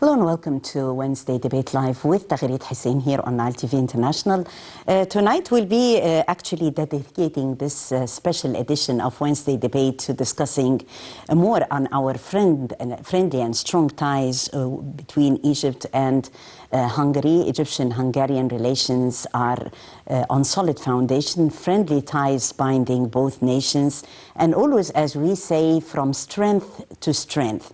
Hello and welcome to Wednesday Debate Live with Taghirit Hussein here on Nile TV International. Tonight we'll be actually dedicating this special edition of Wednesday Debate to discussing more on our friendly and strong ties between Egypt and Hungary. Egyptian-Hungarian relations are on solid foundation, friendly ties binding both nations, and always, as we say, from strength to strength.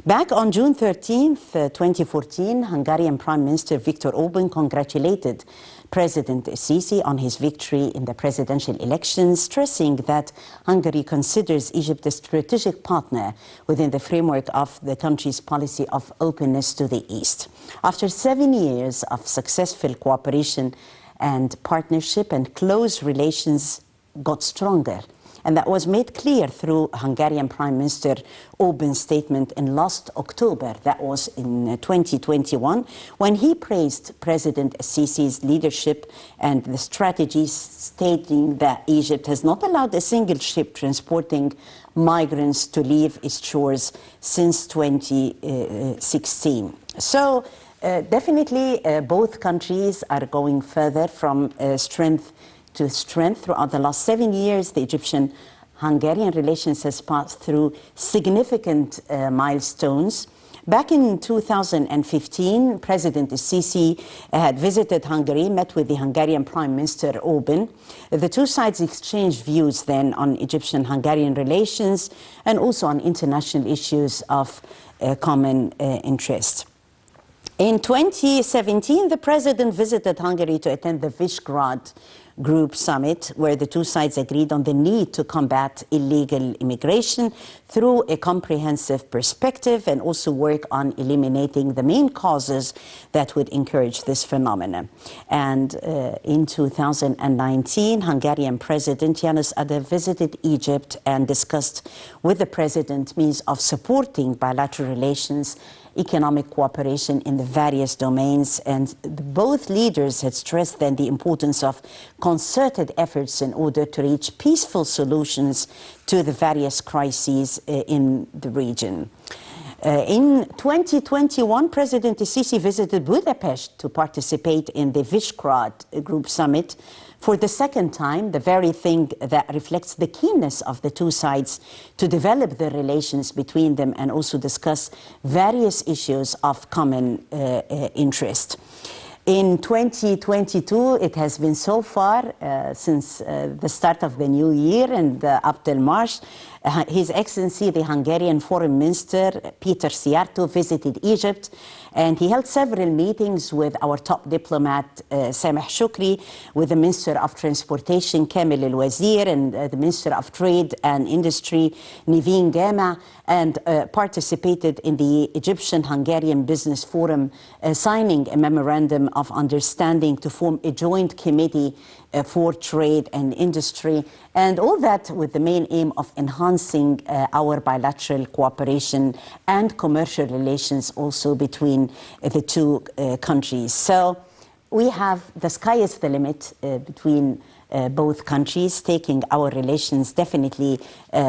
Back on June 13th, 2014, Hungarian Prime Minister Viktor Orban congratulated President Sisi on his victory in the presidential elections, stressing that Hungary considers Egypt a strategic partner within the framework of the country's policy of openness to the East. After 7 years of successful cooperation and partnership, and close relations got stronger. And that was made clear through Hungarian Prime Minister Orban's statement in last October, that was in 2021, when he praised President Sisi's leadership and the strategies, stating that Egypt has not allowed a single ship transporting migrants to leave its shores since 2016. So definitely both countries are going further from strength to strength. Throughout the last 7 years, the Egyptian-Hungarian relations has passed through significant milestones. Back in 2015, President Sisi had visited Hungary, met with the Hungarian Prime Minister Orban. The two sides exchanged views then on Egyptian-Hungarian relations and also on international issues of common interest. In 2017, the President visited Hungary to attend the Visegrad Group Summit, where the two sides agreed on the need to combat illegal immigration through a comprehensive perspective and also work on eliminating the main causes that would encourage this phenomenon. And in 2019, Hungarian President János Áder visited Egypt and discussed with the President means of supporting bilateral relations, economic cooperation in the various domains, and both leaders had stressed then the importance of concerted efforts in order to reach peaceful solutions to the various crises in the region. In 2021, President Sisi visited Budapest to participate in the Visegrad Group Summit for the second time, the very thing that reflects the keenness of the two sides to develop the relations between them and also discuss various issues of common interest. In 2022, it has been so far, since the start of the new year and up till March, His Excellency, the Hungarian Foreign Minister, Péter Szijjártó, visited Egypt, and he held several meetings with our top diplomat, Sameh Shukri, with the Minister of Transportation, Kamil El-Wazir, and the Minister of Trade and Industry, Nivin Gama, and participated in the Egyptian-Hungarian Business Forum, signing a memorandum of understanding to form a joint committee for trade and industry, and all that with the main aim of enhancing our bilateral cooperation and commercial relations also between the two countries. So we have, the sky is the limit between both countries, taking our relations definitely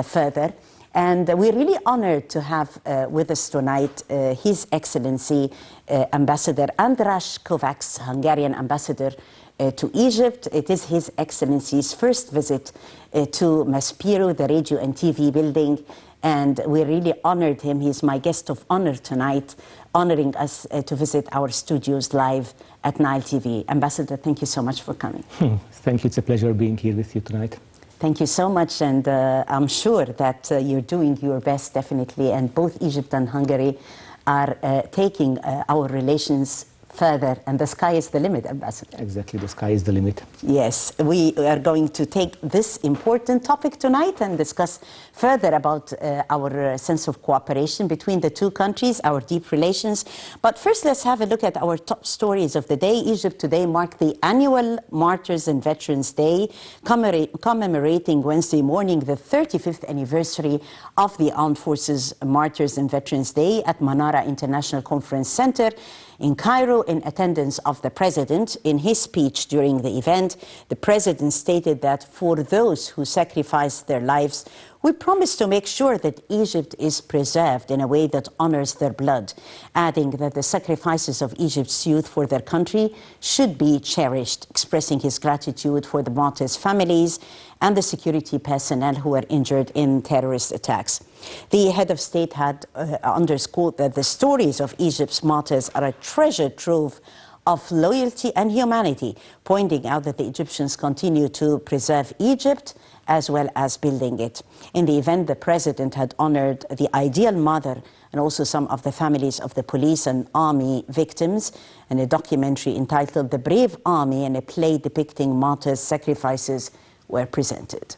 further. And we're really honored to have with us tonight His Excellency Ambassador Andras Kovacs, Hungarian ambassador to Egypt. It is His Excellency's first visit to Maspero, the radio and TV building, and we really honored him. He's my guest of honor tonight, honoring us to visit our studios live at Nile TV. Ambassador, thank you so much for coming. Thank you. It's a pleasure being here with you tonight. Thank you so much, and I'm sure that you're doing your best, definitely, and both Egypt and Hungary are taking our relations further, and the sky is the limit, Ambassador. Exactly, the sky is the limit. Yes, we are going to take this important topic tonight and discuss further about our sense of cooperation between the two countries, our deep relations. But first, let's have a look at our top stories of the day. Egypt today marked the annual Martyrs and Veterans Day, commemorating Wednesday morning the 35th anniversary of the Armed Forces Martyrs and Veterans Day at Manara International Conference Center. In Cairo, in attendance of the president, in his speech during the event, the president stated that for those who sacrificed their lives, we promise to make sure that Egypt is preserved in a way that honors their blood, adding that the sacrifices of Egypt's youth for their country should be cherished, expressing his gratitude for the martyrs' families and the security personnel who were injured in terrorist attacks. The head of state had underscored that the stories of Egypt's martyrs are a treasure trove of loyalty and humanity, pointing out that the Egyptians continue to preserve Egypt as well as building it. In the event, the president had honored the ideal mother and also some of the families of the police and army victims, and a documentary entitled The Brave Army and a play depicting martyrs' sacrifices were presented.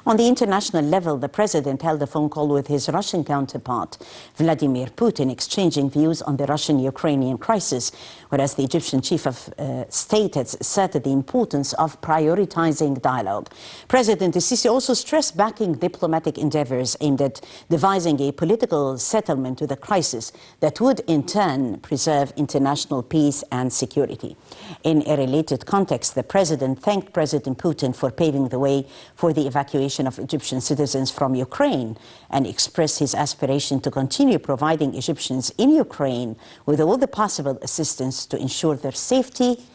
On the international level, the president held a phone call with his Russian counterpart, Vladimir Putin, exchanging views on the Russian-Ukrainian crisis, whereas the Egyptian chief of state has asserted the importance of prioritizing dialogue. President Sisi also stressed backing diplomatic endeavors aimed at devising a political settlement to the crisis that would, in turn, preserve international peace and security. In a related context, the president thanked President Putin for paving the way for the evacuation of Egyptian citizens from Ukraine and expressed his aspiration to continue providing Egyptians in Ukraine with all the possible assistance to ensure their safety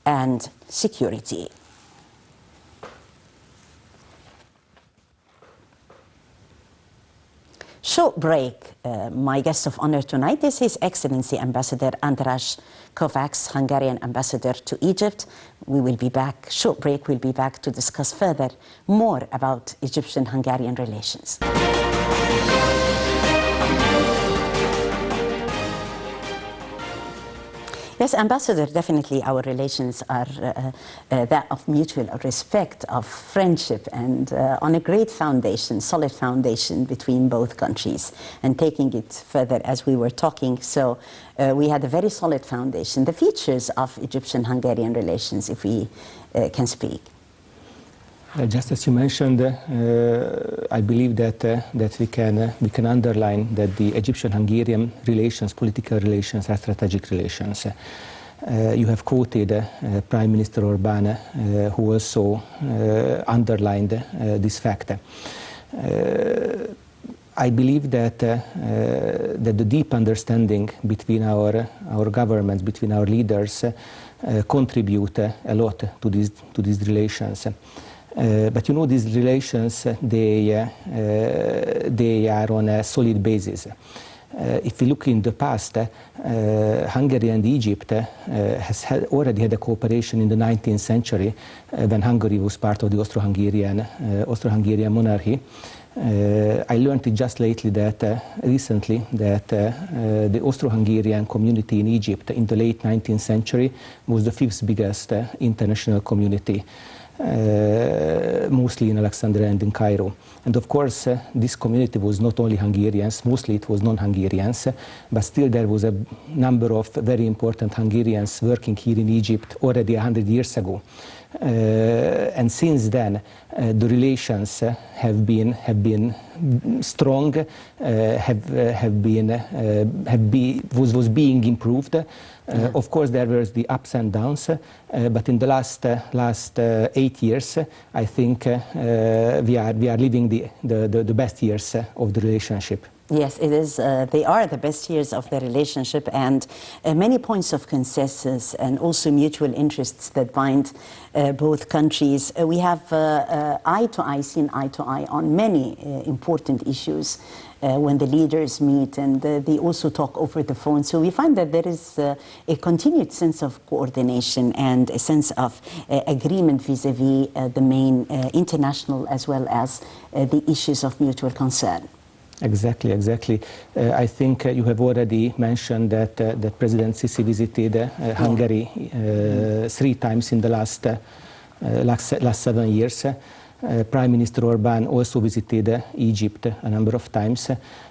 and security. Short break. My guest of honor tonight is His Excellency Ambassador Andras Kovacs, Hungarian ambassador to Egypt. We will be back, short break, we'll be back to discuss further more about Egyptian-Hungarian relations. Yes, Ambassador, definitely our relations are that of mutual respect, of friendship, and on a great foundation, solid foundation between both countries. And taking it further as we were talking, so we had a very solid foundation. The features of Egyptian-Hungarian relations, if we can speak. Just as you mentioned, I believe that we can underline that the Egyptian-Hungarian relations, political relations, are strategic relations. You have quoted Prime Minister Orbán, who also underlined this fact. I believe that the deep understanding between our governments, between our leaders, contribute a lot to these relations. But you know, these relations, they are on a solid basis. If we look in the past, Hungary and Egypt already had a cooperation in the 19th century when Hungary was part of the Austro-Hungarian monarchy. I learned it just lately recently that the Austro-Hungarian community in Egypt in the late 19th century was the 5th biggest international community. Mostly in Alexandria and in Cairo. And of course, this community was not only Hungarians, mostly it was non-Hungarians, but still there was a number of very important Hungarians working here in Egypt already 100 years ago. And since then, the relations have been strong, was being improved. Of course, there was the ups and downs, but in the last 8 years, I think we are living the best years of the relationship. Yes, it is. They are the best years of the relationship, and many points of consensus and also mutual interests that bind both countries. We have seen eye to eye on many important issues when the leaders meet, and they also talk over the phone. So we find that there is a continued sense of coordination and a sense of agreement vis-a-vis the main international as well as the issues of mutual concern. Exactly. I think you have already mentioned that President Sisi visited Hungary 3 times in the last 7 years. Prime Minister Orbán also visited Egypt a number of times.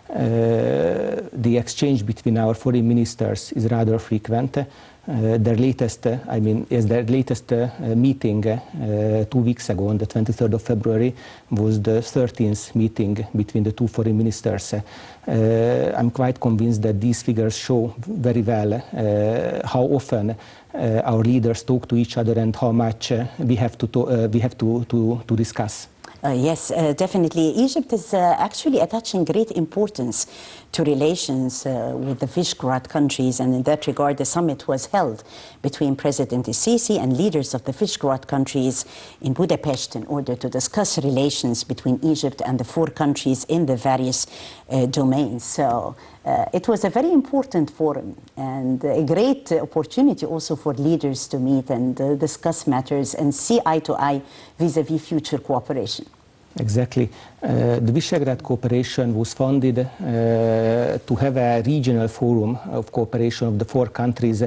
The exchange between our foreign ministers is rather frequent. their latest, their latest meeting 2 weeks ago, on the 23rd of February, was the 13th meeting between the two foreign ministers. I'm quite convinced that these figures show very well how often our leaders talk to each other and how much we have to discuss. Yes, definitely. Egypt is actually attaching great importance to relations with the Visegrad countries, and in that regard, the summit was held between President Sisi and leaders of the Visegrad countries in Budapest in order to discuss relations between Egypt and the four countries in the various domains. So it was a very important forum and a great opportunity also for leaders to meet and discuss matters and see eye to eye vis-à-vis future cooperation. Exactly. The Visegrad cooperation was founded to have a regional forum of cooperation of the four countries,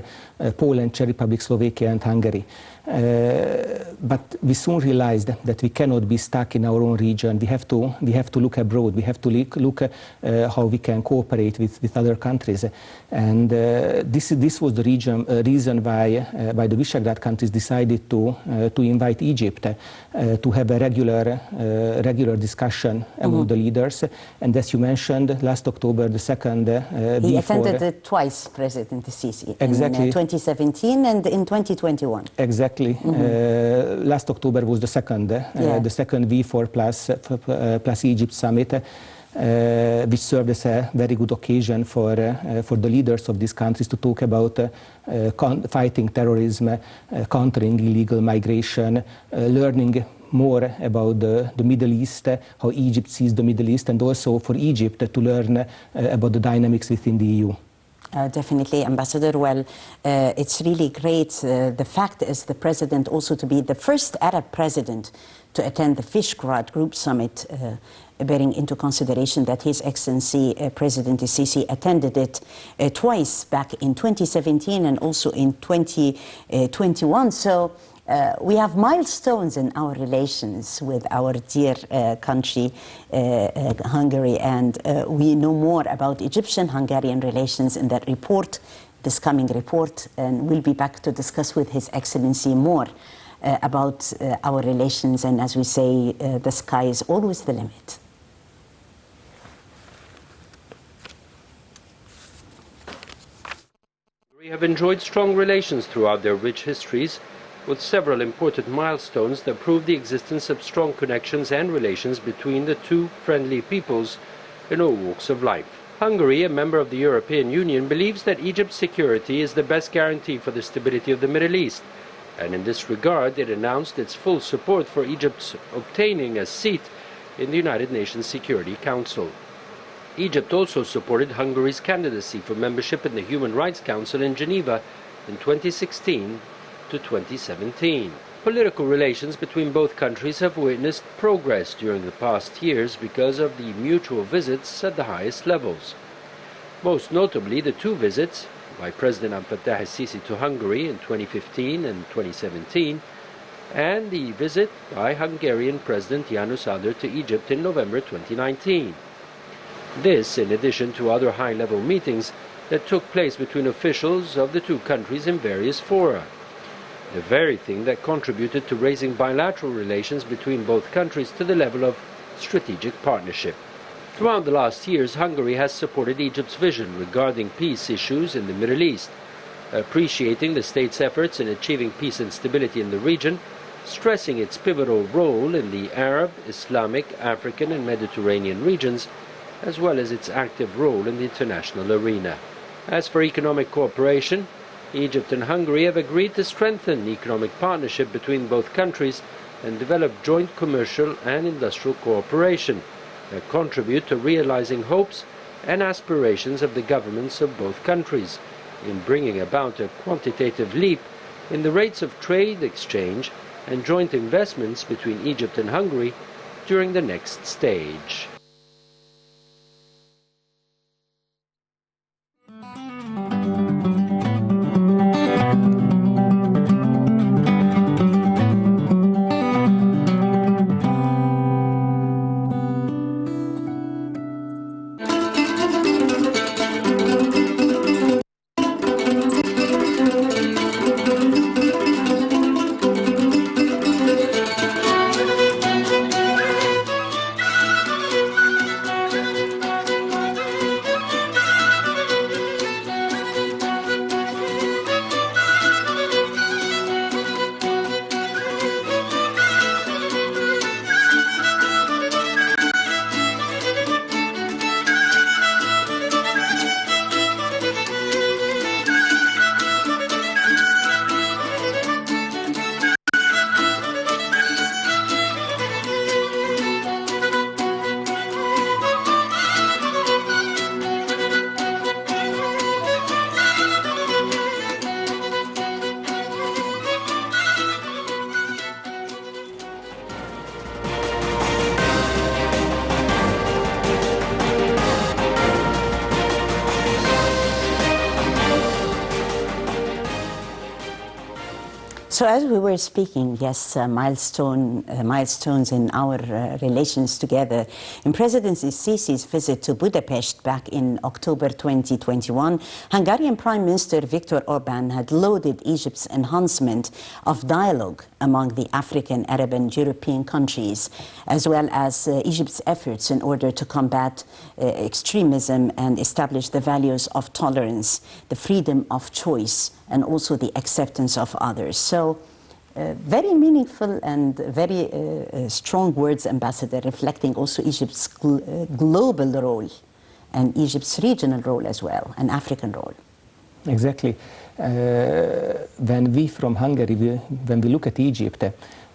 Poland, Czech Republic, Slovakia and Hungary. But we soon realized that we cannot be stuck in our own region. We have to look abroad. We have to look how we can cooperate with other countries. And this was the reason why the Visegrad countries decided to invite Egypt to have a regular discussion among the leaders. And as you mentioned, last October, the second he attended it twice, President Sisi, exactly. In 2017 and in 2021. Exactly. Last October was the second V4 plus Egypt summit, which served as a very good occasion for the leaders of these countries to talk about fighting terrorism, countering illegal migration, learning more about the Middle East, how Egypt sees the Middle East, and also for Egypt to learn about the dynamics within the EU. Definitely, Ambassador. Well, it's really great. The fact is the president also to be the first Arab president to attend the Visegrad Group Summit, bearing into consideration that His Excellency President Sisi attended it twice, back in 2017 and also in 2021. So we have milestones in our relations with our dear country, Hungary, and we know more about Egyptian-Hungarian relations in that report, this coming report, and we'll be back to discuss with His Excellency more about our relations, and as we say, the sky is always the limit. We have enjoyed strong relations throughout their rich histories, with several important milestones that prove the existence of strong connections and relations between the two friendly peoples in all walks of life. Hungary, a member of the European Union, believes that Egypt's security is the best guarantee for the stability of the Middle East, and in this regard it announced its full support for Egypt's obtaining a seat in the United Nations Security Council. Egypt also supported Hungary's candidacy for membership in the Human Rights Council in Geneva in 2016 to 2017. Political relations between both countries have witnessed progress during the past years because of the mutual visits at the highest levels. Most notably, the two visits by President Abdel Fattah el-Sisi to Hungary in 2015 and 2017, and the visit by Hungarian President János Áder to Egypt in November 2019. This, in addition to other high-level meetings that took place between officials of the two countries in various fora. The very thing that contributed to raising bilateral relations between both countries to the level of strategic partnership. Throughout the last years, Hungary has supported Egypt's vision regarding peace issues in the Middle East, appreciating the state's efforts in achieving peace and stability in the region, stressing its pivotal role in the Arab, Islamic, African and Mediterranean regions, as well as its active role in the international arena. As for economic cooperation, Egypt and Hungary have agreed to strengthen economic partnership between both countries and develop joint commercial and industrial cooperation that contribute to realizing hopes and aspirations of the governments of both countries in bringing about a quantitative leap in the rates of trade exchange and joint investments between Egypt and Hungary during the next stage. So as we were speaking, yes, milestones in our relations together. In President Sisi's visit to Budapest back in October 2021, Hungarian Prime Minister Viktor Orbán had lauded Egypt's enhancement of dialogue among the African, Arab and European countries, as well as Egypt's efforts in order to combat extremism and establish the values of tolerance, the freedom of choice, and also the acceptance of others. So very meaningful and very strong words, Ambassador, reflecting also Egypt's global role and Egypt's regional role as well, and African role. Exactly. When we from Hungary, when we look at Egypt,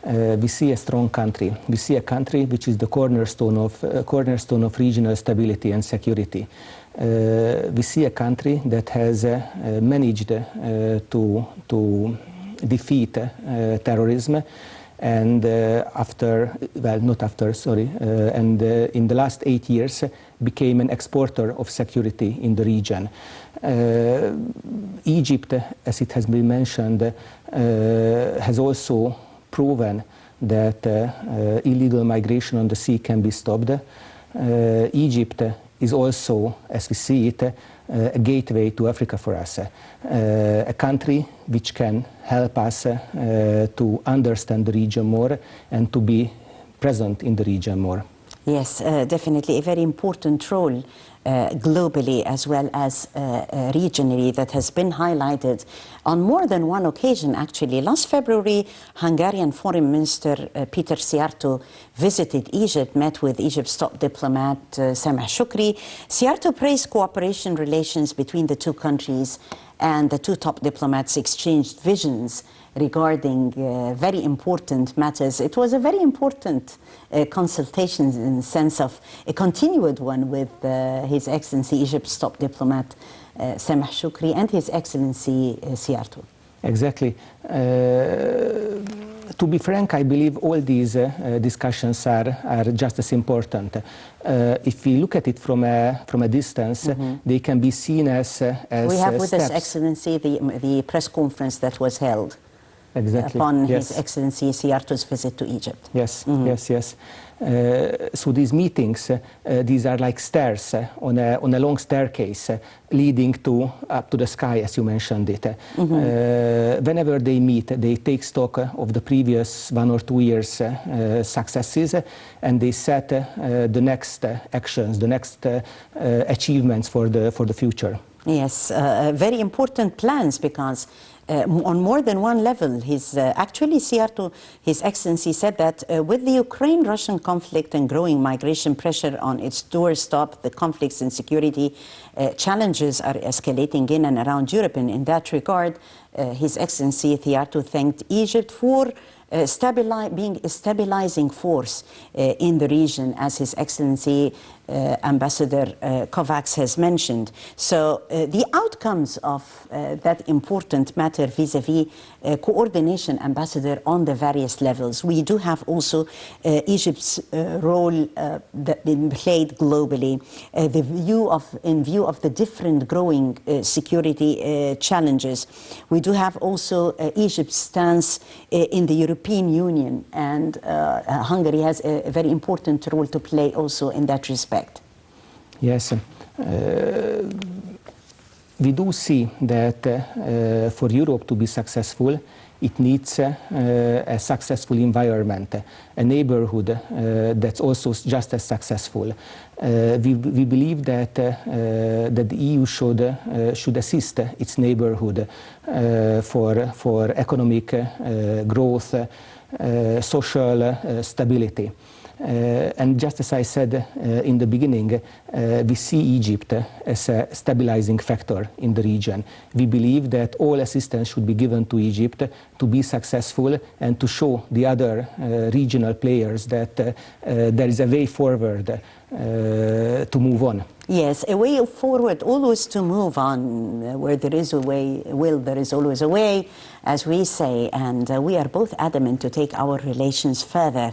we see a strong country. We see a country which is the cornerstone of regional stability and security. We see a country that has managed to defeat terrorism, and and in the last 8 years became an exporter of security in the region. Egypt, as it has been mentioned, has also proven that illegal migration on the sea can be stopped. Egypt is also, as we see it, a gateway to Africa for us, a country which can help us to understand the region more and to be present in the region more. Yes, definitely a very important role globally as well as regionally that has been highlighted on more than one occasion actually. Last February, Hungarian Foreign Minister Péter Szijjártó visited Egypt, met with Egypt's top diplomat Sameh Shoukry. Szijjártó praised cooperation relations between the two countries, and the two top diplomats exchanged visions regarding very important matters. It was a very important consultation in the sense of a continued one with His Excellency Egypt's top diplomat Sameh Shoukry and His Excellency Szijjártó. Exactly. To be frank, I believe all these discussions are just as important. If we look at it from a distance, they can be seen as we have with steps. His Excellency the press conference that was held. Exactly. Upon yes. His Excellency Szijjártó's visit to Egypt. Yes, yes. So these meetings, these are like stairs on a long staircase leading up to the sky, as you mentioned it. Whenever they meet, they take stock of the previous 1 or 2 years' successes, and they set the next actions, the next achievements for the future. Yes, very important plans, because on more than one level, actually Szijjártó, His Excellency said that with the Ukraine-Russian conflict and growing migration pressure on its doorstep, the conflicts and security challenges are escalating in and around Europe. And in that regard, His Excellency Szijjártó thanked Egypt for being a stabilizing force in the region, as His Excellency Ambassador Kovacs has mentioned. So the outcomes of that important matter vis-à-vis coordination, Ambassador, on the various levels. We do have also Egypt's role that been played globally, in view of the different growing security challenges. We do have also Egypt's stance in the European Union, and Hungary has a very important role to play also in that respect. Yes, we do see that for Europe to be successful, it needs a successful environment, a neighborhood that's also just as successful. We believe that the EU should assist its neighborhood for economic growth, social stability. And just as I said in the beginning, we see Egypt as a stabilizing factor in the region. We believe that all assistance should be given to Egypt to be successful and to show the other regional players that there is a way forward to move on. Yes, a way forward, always to move on. Where there is a will, there is always a way, as we say, and we are both adamant to take our relations further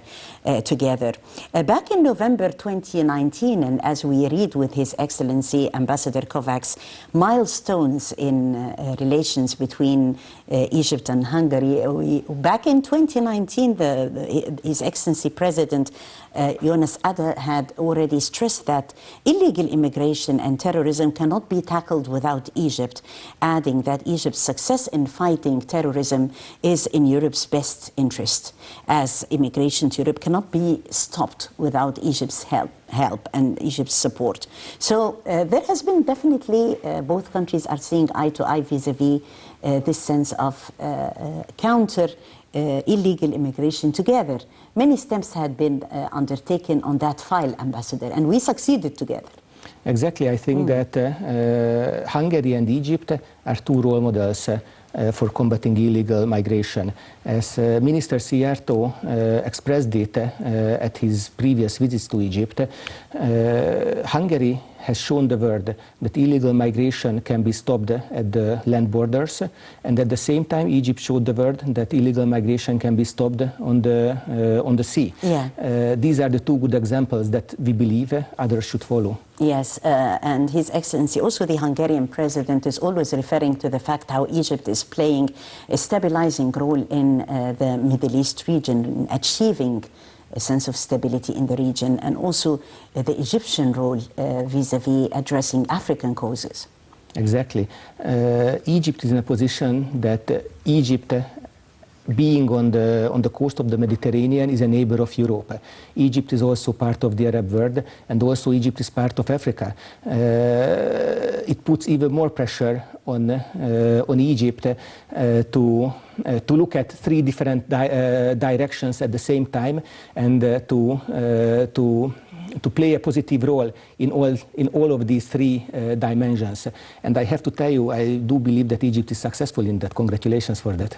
together. Back in November 2019, and as we read with His Excellency Ambassador Kovacs, milestones in relations between Egypt and Hungary. Back in 2019, His Excellency President Jonas Adder had already stressed that illegal immigration and terrorism cannot be tackled without Egypt, adding that Egypt's success in fighting terrorism is in Europe's best interest, as immigration to Europe cannot be stopped without Egypt's help and Egypt's support. So there has been definitely, both countries are seeing eye to eye vis-a-vis this sense of counter illegal immigration together. Many steps had been undertaken on that file, Ambassador, and we succeeded together. Exactly. I think that Hungary and Egypt are two role models for combating illegal migration. As Minister Szijjártó expressed it at his previous visits to Egypt, Hungary has shown the world that illegal migration can be stopped at the land borders, and at the same time Egypt showed the world that illegal migration can be stopped on the sea. Yeah. These are the two good examples that we believe others should follow. Yes, and His Excellency, also the Hungarian President, is always referring to the fact how Egypt is playing a stabilizing role in the Middle East region, achieving a sense of stability in the region, and also the Egyptian role vis-a-vis addressing African causes. Exactly. Egypt is in a position that Egypt, being on the coast of the Mediterranean, is a neighbor of Europe. Egypt is also part of the Arab world, and also Egypt is part of Africa. It puts even more pressure on Egypt to look at three different directions at the same time, and to play a positive role in all of these three dimensions. And I have to tell you, I do believe that Egypt is successful in that. Congratulations for that.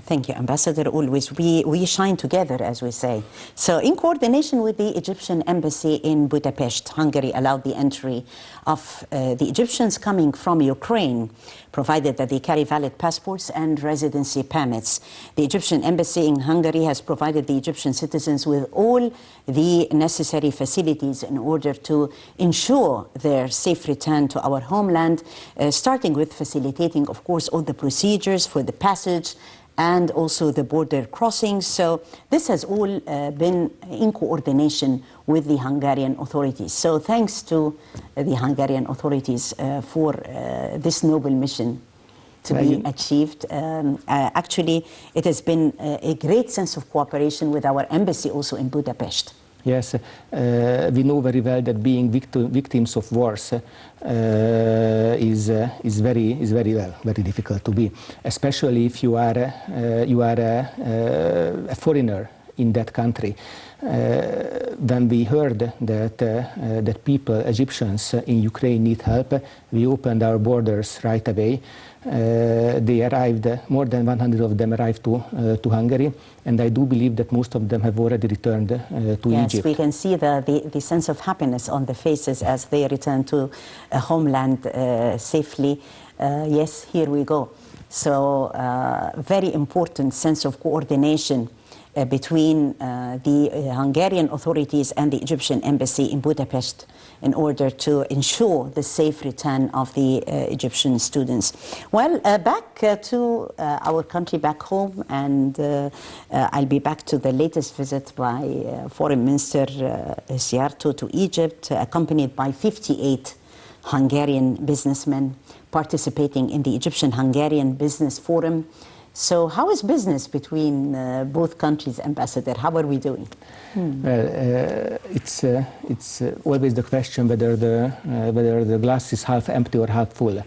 Thank you, Ambassador. Always we shine together, as we say. So in coordination with the Egyptian embassy in Budapest, Hungary allowed the entry of the Egyptians coming from Ukraine, provided that they carry valid passports and residency permits. The Egyptian embassy in Hungary has provided the Egyptian citizens with all the necessary facilities in order to ensure their safe return to our homeland, starting with facilitating, of course, all the procedures for the passage and also the border crossings. So this has all been in coordination with the Hungarian authorities. So thanks to the Hungarian authorities for this noble mission to be achieved. Actually, it has been a great sense of cooperation with our embassy also in Budapest. Yes, we know very well that being victims of wars is very difficult to be, especially if you are a foreigner in that country. When we heard that people, Egyptians in Ukraine, need help, we opened our borders right away. They arrived, more than 100 of them arrived to Hungary, and I do believe that most of them have already returned to Egypt. Yes, we can see the sense of happiness on the faces as they return to a homeland safely. Yes, here we go. So very important sense of coordination between the Hungarian authorities and the Egyptian embassy in Budapest in order to ensure the safe return of the Egyptian students. Well, back to our country back home, and I'll be back to the latest visit by Foreign Minister Szijjártó to Egypt, accompanied by 58 Hungarian businessmen participating in the Egyptian-Hungarian Business Forum. So how is business between both countries, Ambassador? How are we doing? Well, it's always the question whether the glass is half empty or half full.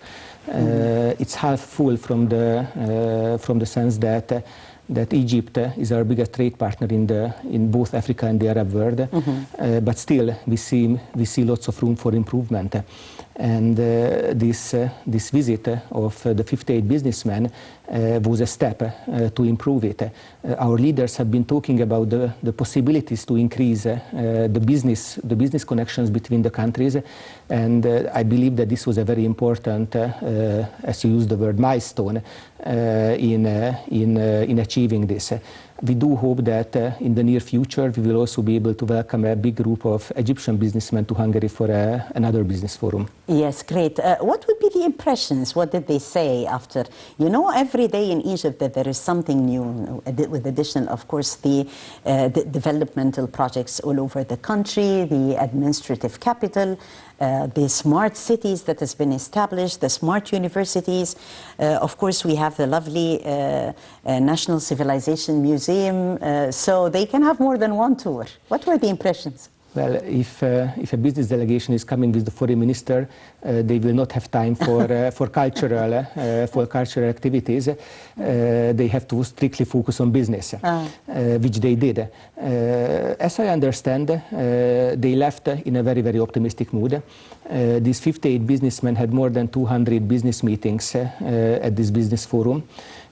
It's half full from the sense that Egypt is our biggest trade partner in both Africa and the Arab world, but still we see lots of room for improvement. And this visit of the 58 businessmen was a step to improve it. Our leaders have been talking about the possibilities to increase the business connections between the countries, and I believe that this was a very important, as you use the word, milestone in achieving this. We do hope that in the near future we will also be able to welcome a big group of Egyptian businessmen to Hungary for another business forum. Yes, great. What would be the impressions? What did they say after? You know, every day in Egypt that there is something new, with addition, of course, the developmental projects all over the country, the administrative capital, the smart cities that has been established, the smart universities. Of course, we have the lovely National Civilization Museum, so they can have more than one tour. What were the impressions? Well, if a business delegation is coming with the foreign minister, they will not have time for cultural activities. They have to strictly focus on business, which they did. As I understand, they left in a very, very optimistic mood. These 58 businessmen had more than 200 business meetings at this business forum.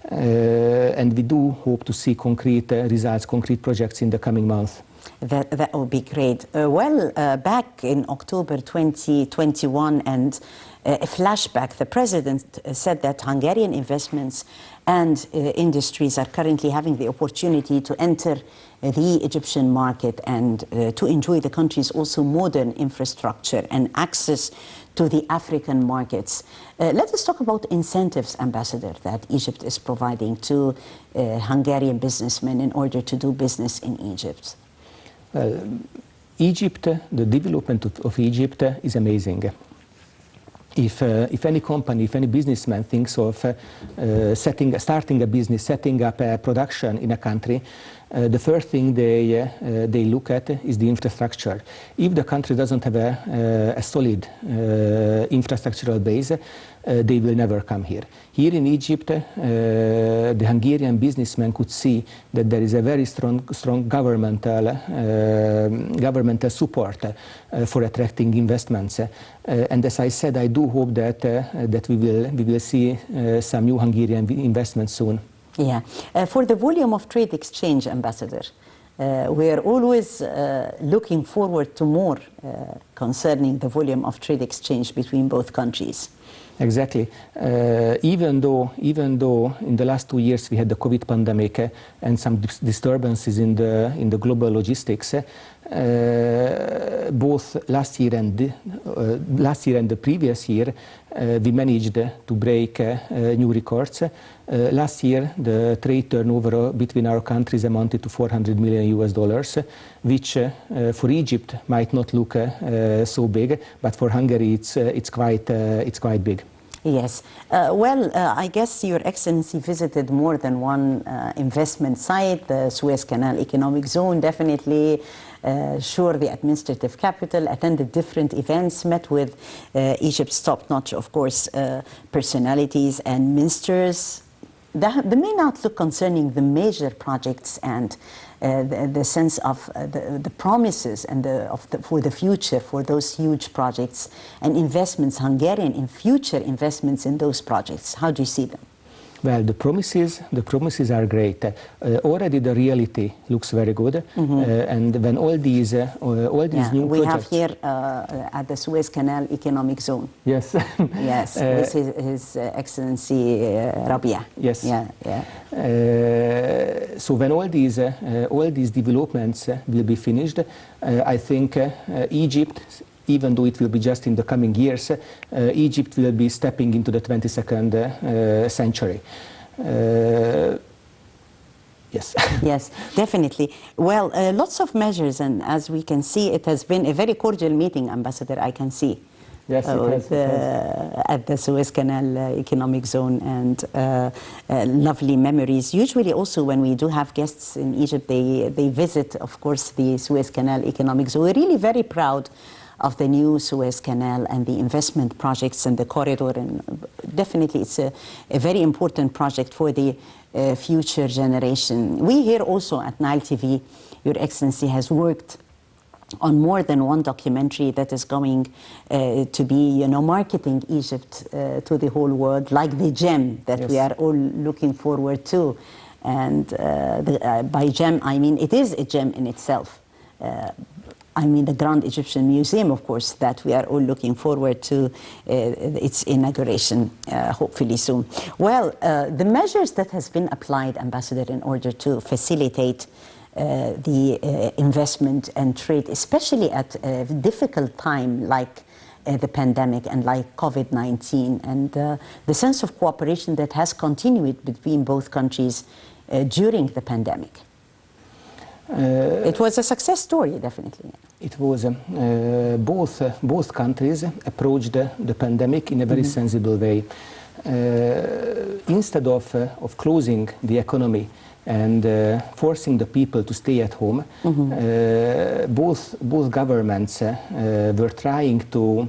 And we do hope to see concrete results, concrete projects in the coming months. That would be great. Back in October 2021, and a flashback, the president said that Hungarian investments and industries are currently having the opportunity to enter the Egyptian market and to enjoy the country's also modern infrastructure and access to the African markets. Let us talk about incentives, Ambassador, that Egypt is providing to Hungarian businessmen in order to do business in Egypt. Egypt, the development of Egypt is amazing. If any company, if any businessman thinks of starting a business, setting up a production in a country, the first thing they look at is the infrastructure. If the country doesn't have a solid infrastructural base, they will never come here. Here in Egypt, the Hungarian businessmen could see that there is a very strong governmental support for attracting investments. And as I said, I do hope that we will see some new Hungarian investments soon. Yeah. For the volume of trade exchange, Ambassador, we are always looking forward to more concerning the volume of trade exchange between both countries. Exactly. Even though in the last 2 years we had the COVID pandemic and some disturbances in the global logistics, both last year and the previous year, we managed to break new records. Last year, the trade turnover between our countries amounted to $400 million, which for Egypt might not look so big, but for Hungary it's quite big. Yes. I guess Your Excellency visited more than one investment site, the Suez Canal Economic Zone, definitely. Sure, the administrative capital, attended different events, met with Egypt's top-notch, of course, personalities and ministers. The main outlook concerning the major projects and the sense of the promises and for the future, for those huge projects and investments, Hungarian in future investments in those projects, how do you see them? Well, the promises are great. Already the reality looks very good, and when all these new we projects... have here at the Suez Canal Economic Zone. Yes. Yes, this is His Excellency Rabia. Yes. Yeah. So when all these developments will be finished, I think Egypt, even though it will be just in the coming years, Egypt will be stepping into the 22nd century. Yes. Yes, definitely. Well, lots of measures, and as we can see, it has been a very cordial meeting, Ambassador, I can see. Yes, it has. At the Suez Canal Economic Zone, and lovely memories. Usually also when we do have guests in Egypt, they visit, of course, the Suez Canal Economic Zone. We're really very proud of the new Suez Canal and the investment projects and the corridor, and definitely it's a very important project for the future generation. We here also at Nile TV, Your Excellency has worked on more than one documentary that is going to be, marketing Egypt to the whole world, like the gem that we are all looking forward to. And by gem, I mean it is a gem in itself. I mean the Grand Egyptian Museum, of course, that we are all looking forward to its inauguration, hopefully soon. Well, the measures that has been applied, Ambassador, in order to facilitate the investment and trade, especially at a difficult time like the pandemic and like COVID-19, and the sense of cooperation that has continued between both countries during the pandemic. It was a success story, definitely. It was. Both countries approached the pandemic in a very sensible way. Instead of closing the economy and forcing the people to stay at home, both governments were trying to,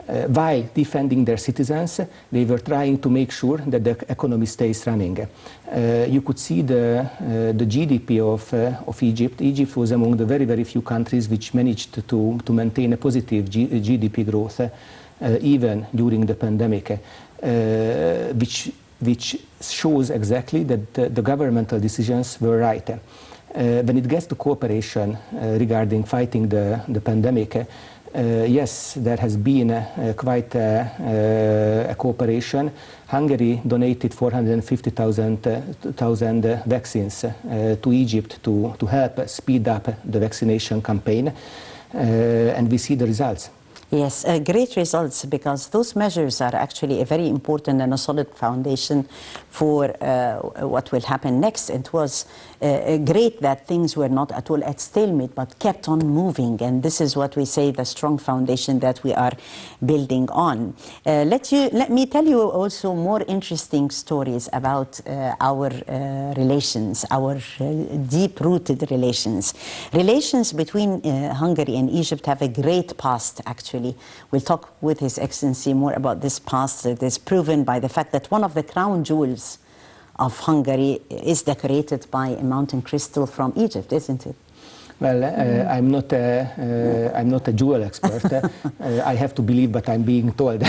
while defending their citizens, they were trying to make sure that the economy stays running. You could see the GDP of Egypt. Egypt was among the very, very few countries which managed to maintain a positive GDP growth even during the pandemic, which shows exactly that the governmental decisions were right. When it gets to cooperation regarding fighting the pandemic, yes, there has been quite a cooperation. Hungary donated 450,000 vaccines to Egypt to help speed up the vaccination campaign, and we see the results. Yes, great results, because those measures are actually a very important and a solid foundation for what will happen next. It was great that things were not at all at stalemate, but kept on moving, and this is what we say, the strong foundation that we are building on. Let me tell you also more interesting stories about our relations, our deep-rooted relations. Relations between Hungary and Egypt have a great past, actually. We'll talk with His Excellency more about this past that is proven by the fact that one of the crown jewels of Hungary is decorated by a mountain crystal from Egypt, isn't it? Well, I'm not a jewel expert. I have to believe, but I'm being told.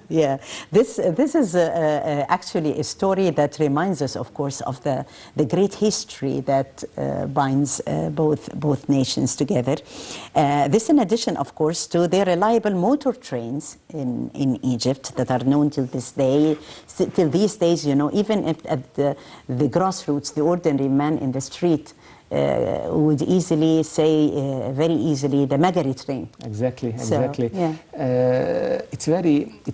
Yeah, this is actually a story that reminds us, of course, of the great history that binds both nations together. This, in addition, of course, to the reliable motor trains in Egypt that are known till this day. Till these days, even at the grassroots, the ordinary man in the street would easily say very easily the Magari train. Exactly. So, yeah. It's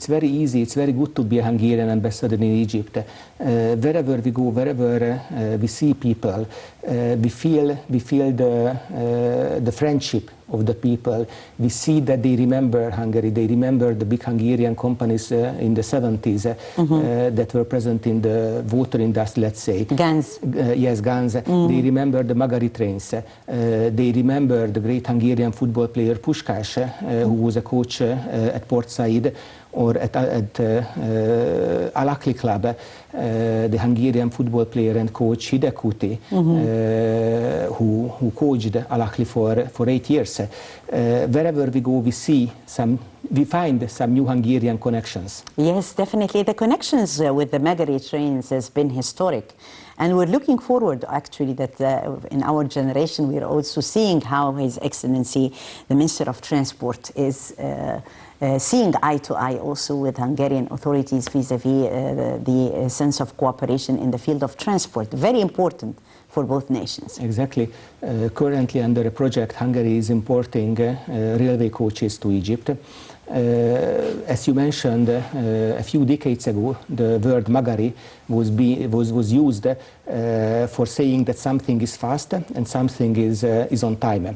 very easy. It's very good to be a Hungarian ambassador in Egypt. Wherever we go, wherever we see people, we feel the friendship of the people. We see that they remember Hungary. They remember the big Hungarian companies in the 70s that were present in the water industry, let's say. Gans. Yes, Gans. They remember the Magari trains. They remember the great Hungarian football player Puskás, who was a coach at Port Said, or at Al-Akli Club, the Hungarian football player and coach Hidekuti, who coached Al-Akli for 8 years. Wherever we go, we find some new Hungarian connections. Yes, definitely. The connections with the Magari trains has been historic. And we're looking forward, actually, that in our generation, we're also seeing how His Excellency, the Minister of Transport, is seeing eye to eye also with Hungarian authorities vis-à-vis the sense of cooperation in the field of transport. Very important for both nations. Exactly. Currently, under a project, Hungary is importing railway coaches to Egypt. As you mentioned, a few decades ago, the word Magari was used for saying that something is fast and something is on time.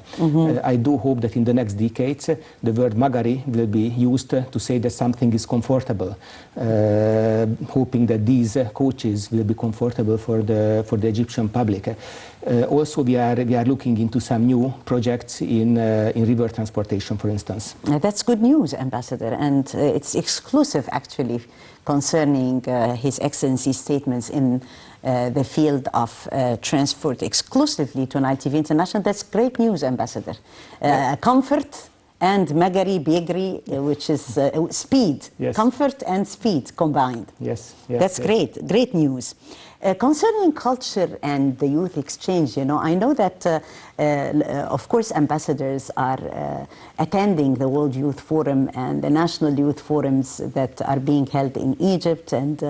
I do hope that in the next decades, the word Magari will be used to say that something is comfortable, hoping that these coaches will be comfortable for the Egyptian public. Also, we are looking into some new projects in river transportation, for instance. That's good news, Ambassador, and it's exclusive, actually, concerning His Excellency's statements in the field of transport exclusively to Nile TV International. That's great news, Ambassador. Comfort and Magari Bakery, which is speed, yes. Comfort and speed combined. Yes, That's great, great news. Concerning culture and the youth exchange, you know, I know that, of course, ambassadors are attending the World Youth Forum and the National Youth Forums that are being held in Egypt. And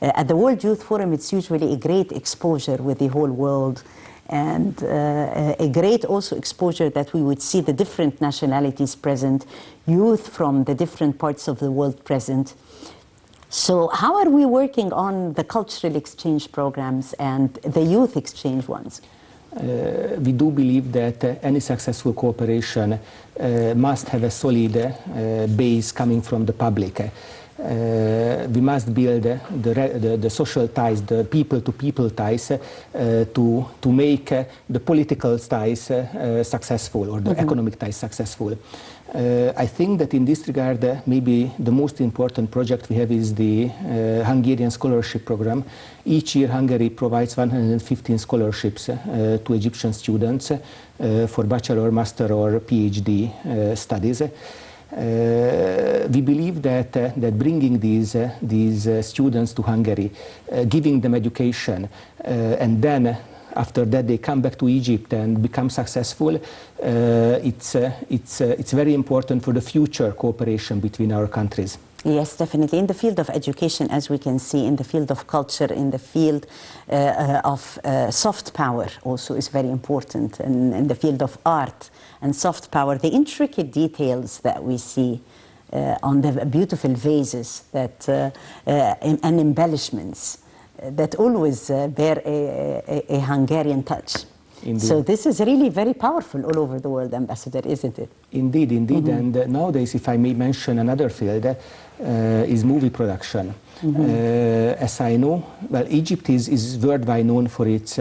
at the World Youth Forum, it's usually a great exposure with the whole world, and a great also exposure that we would see the different nationalities present, youth from the different parts of the world present. So how are we working on the cultural exchange programs and the youth exchange ones? We do believe that any successful cooperation must have a solid base coming from the public. We must build the social ties, the people-to-people ties, to make the political ties successful, or the economic ties successful. I think that in this regard, maybe the most important project we have is the Hungarian scholarship program. Each year, Hungary provides 115 scholarships to Egyptian students for bachelor, master, or PhD studies. We believe that bringing these students to Hungary, giving them education, and then after that they come back to Egypt and become successful, it's very important for the future cooperation between our countries. Yes, definitely. In the field of education, as we can see, in the field of culture, in the field of soft power also is very important, and in the field of art and soft power, the intricate details that we see on the beautiful vases that, and embellishments that always bear a Hungarian touch. Indeed. So this is really very powerful all over the world, Ambassador, isn't it? Indeed, indeed. And nowadays, if I may mention another field, is movie production. As I know, well, Egypt is worldwide known for its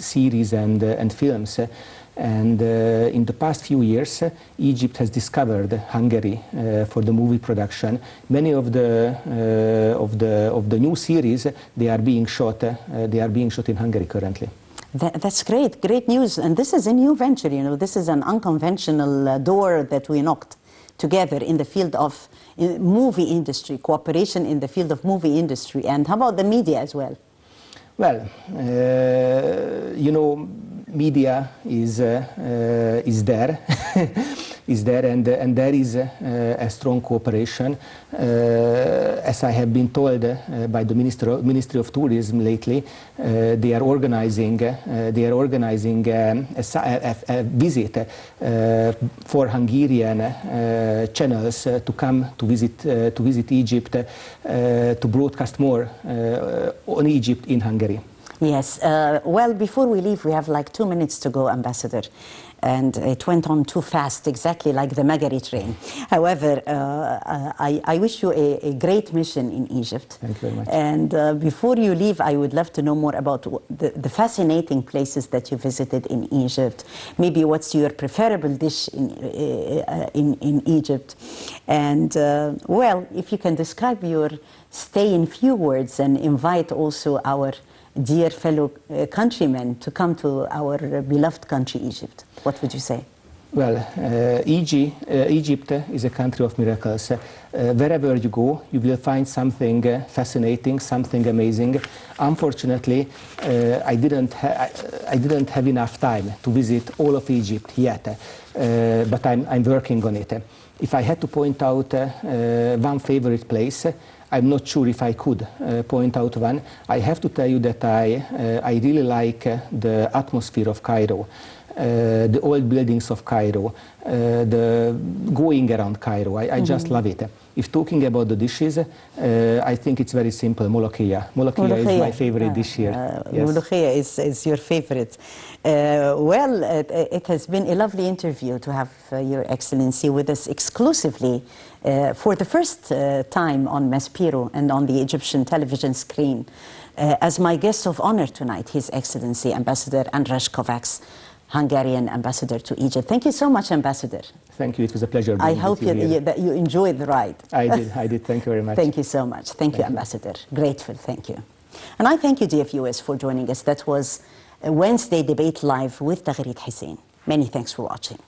series and films. And in the past few years, Egypt has discovered Hungary for the movie production. Many of the new series, they are being shot in Hungary currently. That's great, great news. And this is a new venture, you know, this is an unconventional door that we knocked together in the field of movie industry, cooperation in the field of movie industry. And how about the media as well? Well, you know, media is there, and there is a strong cooperation. As I have been told by the Ministry of Tourism lately, they are organizing a visit for Hungarian channels to come to visit Egypt, to broadcast more on Egypt in Hungary. Yes. Well, before we leave, we have like 2 minutes to go, Ambassador. And it went on too fast, exactly like the Magari train. However, I wish you a great mission in Egypt. Thank you very much. And before you leave, I would love to know more about the fascinating places that you visited in Egypt. Maybe what's your preferable dish in Egypt. And, well, if you can describe your stay in few words and invite also our dear fellow countrymen to come to our beloved country, Egypt. What would you say? Well, Egypt is a country of miracles. Wherever you go, you will find something fascinating, something amazing. Unfortunately, I didn't have enough time to visit all of Egypt yet, but I'm working on it. If I had to point out one favorite place, I'm not sure if I could point out one. I have to tell you that I really like the atmosphere of Cairo, the old buildings of Cairo, the going around Cairo. I just love it. If talking about the dishes, I think it's very simple. Molokhia. Molokhia is my favorite dish here. Yes. Molokhia is your favorite. Well, it has been a lovely interview to have Your Excellency with us exclusively for the first time on Maspero and on the Egyptian television screen. As my guest of honor tonight, His Excellency Ambassador Andras Kovacs, Hungarian ambassador to Egypt. Thank you so much, Ambassador. Thank you. It was a pleasure. I hope that you enjoyed the ride. I did. Thank you very much. Thank you so much. Thank you, Ambassador. Grateful. Thank you. And I thank you, dear viewers, for joining us. That was a Wednesday Debate Live with Taghreed Hussein. Many thanks for watching.